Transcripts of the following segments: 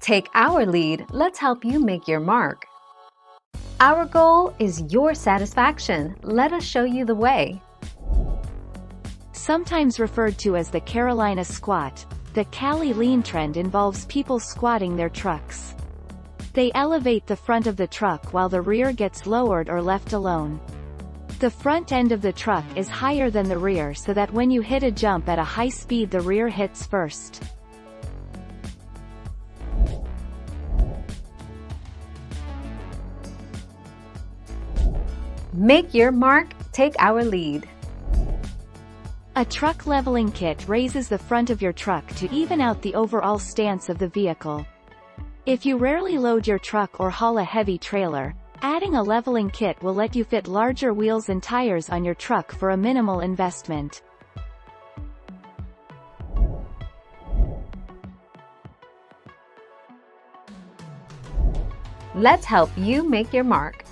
Take our lead, let's help you make your mark. Our goal is your satisfaction. Let us show you the way. Sometimes referred to as the Carolina squat, the Cali lean trend involves people squatting their trucks. They elevate the front of the truck while the rear gets lowered or left alone. The front end of the truck is higher than the rear so that when you hit a jump at a high speed the rear hits first. Make your mark, take our lead. A truck leveling kit raises the front of your truck to even out the overall stance of the vehicle. If you rarely load your truck or haul a heavy trailer, adding a leveling kit will let you fit larger wheels and tires on your truck for a minimal investment. Let's help you make your mark.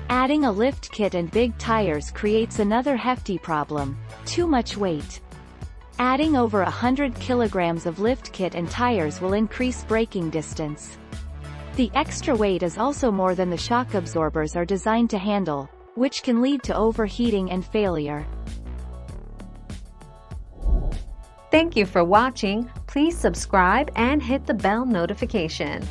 Adding a lift kit and big tires creates another hefty problem: too much weight. Adding over 100 kilograms of lift kit and tires will increase braking distance. The extra weight is also more than the shock absorbers are designed to handle, which can lead to overheating and failure. Thank you for watching. Please subscribe and hit the bell notification.